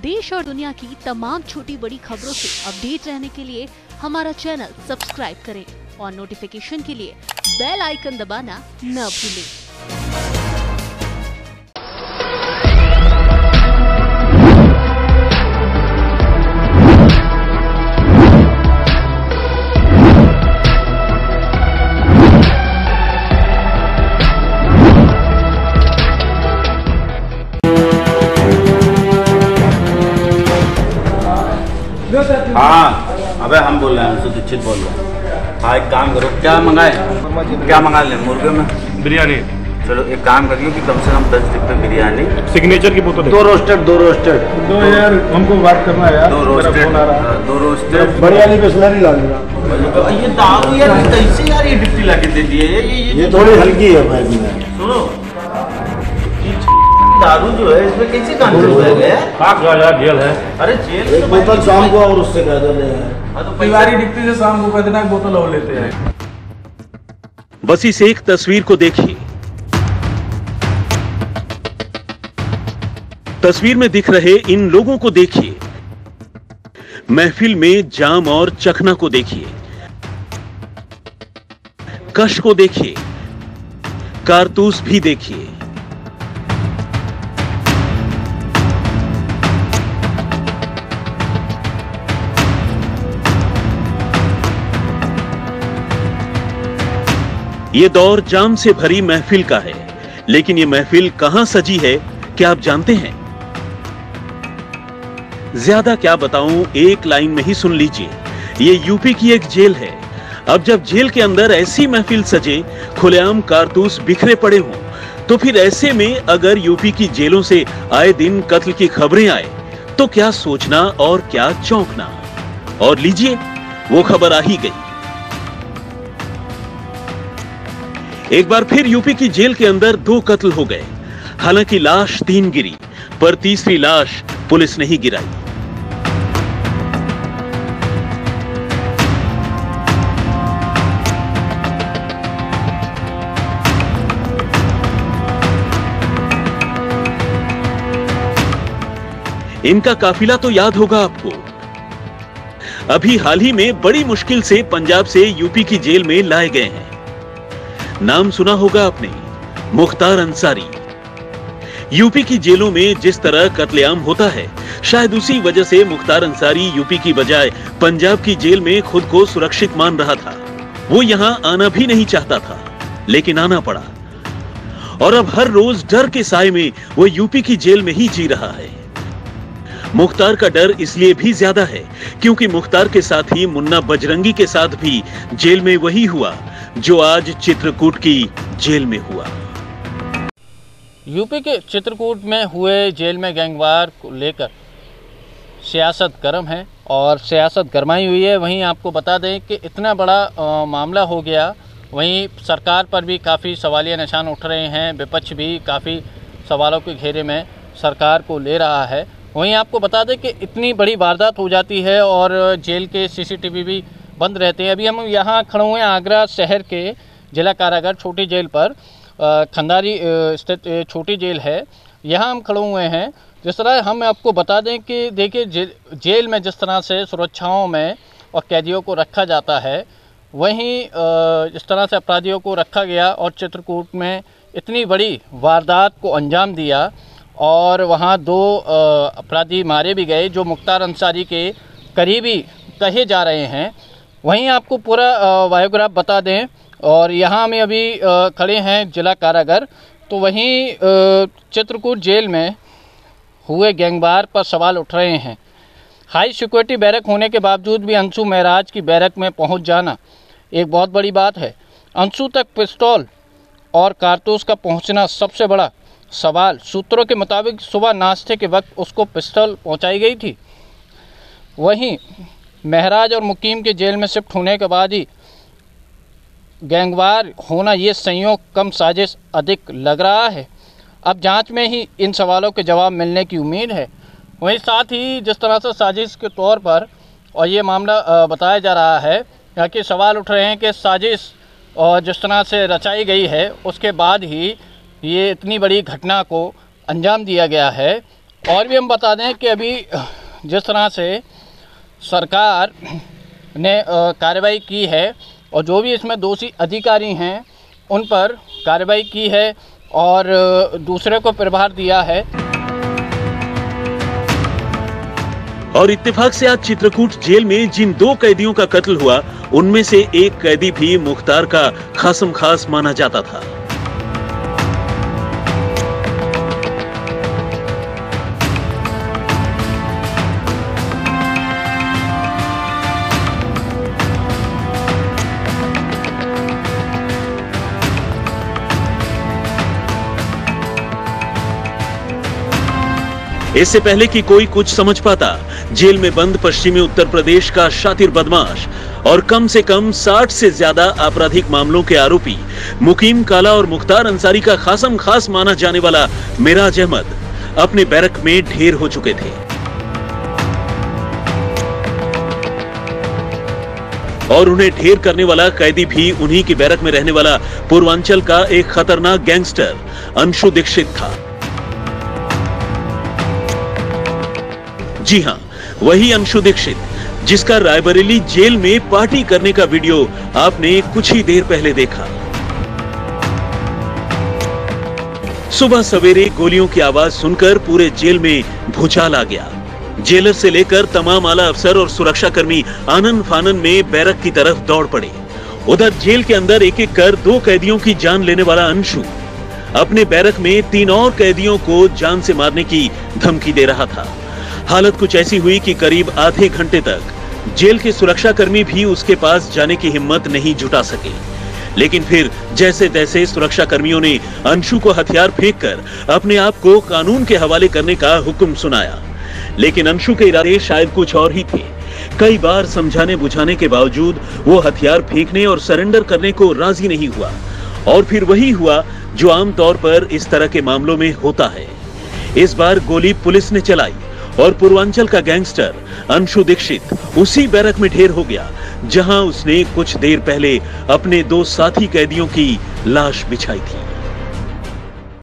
देश और दुनिया की तमाम छोटी बड़ी खबरों से अपडेट रहने के लिए हमारा चैनल सब्सक्राइब करें और नोटिफिकेशन के लिए बेल आइकन दबाना न भूलें। हाँ, अबे हम बोल रहे हैं, हमसे दीक्षित बोल रहे हैं। हाँ, एक काम करो, क्या मंगाए? क्या मंगा लें? मुर्गे में बिरयानी। चलो एक काम करिए कि कम से कम 10 डिब्बे बिरयानी, सिग्नेचर की बोतल, दो रोस्टेड दो यार, हमको बात करना है यार। दो रोस्टेड बड़ी वाली बिस्लरी ला देना। ये दारू यार कैसे यार ये डिप्टी ला के दे दिए? ये थोड़ी हल्की है भाई। सुनो, दारू जो है इसमें कैसे काम है? जेल है। अरे जेल एक बोतल शाम को और उससे कह देते हैं। परिवारी डिप्टी से शाम को कह देना बोतल और लेते हैं। बस इस एक तस्वीर को देखिए। तस्वीर में दिख रहे इन लोगों को देखिए। महफिल में जाम और चखना को देखिए। कश को देखिए। कारतूस भी देखिए। ये दौर जाम से भरी महफिल का है, लेकिन ये महफिल कहां सजी है क्या आप जानते हैं? ज्यादा क्या बताऊं, एक लाइन में ही सुन लीजिए। ये यूपी की एक जेल है। अब जब जेल के अंदर ऐसी महफिल सजे, खुलेआम कारतूस बिखरे पड़े हों, तो फिर ऐसे में अगर यूपी की जेलों से आए दिन कत्ल की खबरें आए तो क्या सोचना और क्या चौंकना। और लीजिए, वो खबर आ ही गई। एक बार फिर यूपी की जेल के अंदर 2 कत्ल हो गए। हालांकि लाश 3 गिरी, पर तीसरी लाश पुलिस नहीं गिराई। इनका काफिला तो याद होगा आपको। अभी हाल ही में बड़ी मुश्किल से पंजाब से यूपी की जेल में लाए गए हैं। नाम सुना होगा आपने, मुख्तार अंसारी। यूपी की जेलों में जिस तरह कत्लेआम होता है, शायद उसी वजह से मुख्तार अंसारी यूपी की बजाय पंजाब की जेल में खुद को सुरक्षित मान रहा था। वो यहां आना भी नहीं चाहता था, लेकिन आना पड़ा। और अब हर रोज डर के साए में वो यूपी की जेल में ही जी रहा है। मुख्तार का डर इसलिए भी ज्यादा है क्योंकि मुख्तार के साथ ही मुन्ना बजरंगी के साथ भी जेल में वही हुआ जो आज चित्रकूट की जेल में हुआ। यूपी के चित्रकूट में हुए जेल में गैंगवार को लेकर सियासत गर्म है और सियासत गरमाई हुई है। वहीं आपको बता दें कि इतना बड़ा मामला हो गया, वहीं सरकार पर भी काफ़ी सवालिया निशान उठ रहे हैं। विपक्ष भी काफ़ी सवालों के घेरे में सरकार को ले रहा है। वहीं आपको बता दें कि इतनी बड़ी वारदात हो जाती है और जेल के सीसीटीवी भी बंद रहते हैं। अभी हम यहाँ खड़े हुए हैं आगरा शहर के जिला कारागार छोटी जेल पर। खंडारी स्थित छोटी जेल है, यहाँ हम खड़े हुए हैं। जिस तरह हम आपको बता दें कि देखिए जेल में जिस तरह से सुरक्षाओं में और कैदियों को रखा जाता है, वहीं इस तरह से अपराधियों को रखा गया और चित्रकूट में इतनी बड़ी वारदात को अंजाम दिया और वहाँ 2 अपराधी मारे भी गए जो मुख्तार अंसारी के करीबी कहे जा रहे हैं। वहीं आपको पूरा बायोग्राफ बता दें। और यहाँ में अभी खड़े हैं जिला कारागार, तो वहीं चित्रकूट जेल में हुए गैंगवार पर सवाल उठ रहे हैं। हाई सिक्योरिटी बैरक होने के बावजूद भी अंशु महराज की बैरक में पहुँच जाना एक बहुत बड़ी बात है। अंशु तक पिस्तौल और कारतूस का पहुँचना सबसे बड़ा सवाल। सूत्रों के मुताबिक सुबह नाश्ते के वक्त उसको पिस्तौल पहुँचाई गई थी। वहीं महराज और मुकीम के जेल में शिफ्ट होने के बाद ही गैंगवार होना ये संयोग कम साजिश अधिक लग रहा है। अब जांच में ही इन सवालों के जवाब मिलने की उम्मीद है। वहीं साथ ही जिस तरह से साजिश के तौर पर और ये मामला बताया जा रहा है, यहाँ के सवाल उठ रहे हैं कि साजिश और जिस तरह से रचाई गई है उसके बाद ही ये इतनी बड़ी घटना को अंजाम दिया गया है और भी हम बता दें कि अभी जिस तरह से सरकार ने कार्रवाई की है और जो भी इसमें दोषी अधिकारी हैं उन पर कार्रवाई की है और दूसरे को प्रभार दिया है। और इत्तेफाक से आज चित्रकूट जेल में जिन 2 कैदियों का कत्ल हुआ उनमें से एक कैदी भी मुख्तार का खासम खास माना जाता था। इससे पहले कि कोई कुछ समझ पाता, जेल में बंद पश्चिमी उत्तर प्रदेश का शातिर बदमाश और कम से कम 60 से ज्यादा आपराधिक मामलों के आरोपी मुकीम काला और मुख्तार अंसारी का खासम खास माना जाने वाला मिराज अहमद अपने बैरक में ढेर हो चुके थे। और उन्हें ढेर करने वाला कैदी भी उन्हीं की बैरक में रहने वाला पूर्वांचल का एक खतरनाक गैंगस्टर अंशु दीक्षित था। जी हां, वही अंशु दीक्षित जिसका रायबरेली जेल में पार्टी करने का वीडियो आपने कुछ ही देर पहले देखा। सुबह सवेरे गोलियों की आवाज सुनकर पूरे जेल में भूचाल आ गया। जेलर से लेकर तमाम आला अफसर और सुरक्षाकर्मी आनन फानन में बैरक की तरफ दौड़ पड़े। उधर जेल के अंदर एक एक कर 2 कैदियों की जान लेने वाला अंशु अपने बैरक में 3 और कैदियों को जान से मारने की धमकी दे रहा था। हालत कुछ ऐसी हुई कि करीब आधे घंटे तक जेल के सुरक्षाकर्मी भी उसके पास जाने की हिम्मत नहीं जुटा सके। लेकिन फिर जैसे तैसे सुरक्षाकर्मियों ने अंशु को हथियार फेंककर अपने आप को कानून के हवाले करने का हुक्म सुनाया। लेकिन अंशु के इरादे शायद कुछ और ही थे। कई बार समझाने बुझाने के बावजूद वो हथियार फेंकने और सरेंडर करने को राजी नहीं हुआ। और फिर वही हुआ जो आमतौर पर इस तरह के मामलों में होता है। इस बार गोली पुलिस ने चलाई और पूर्वांचल का गैंगस्टर अंशु दीक्षित उसी बैरक में ढेर हो गया जहां उसने कुछ देर पहले अपने 2 साथी कैदियों की लाश बिछाई थी।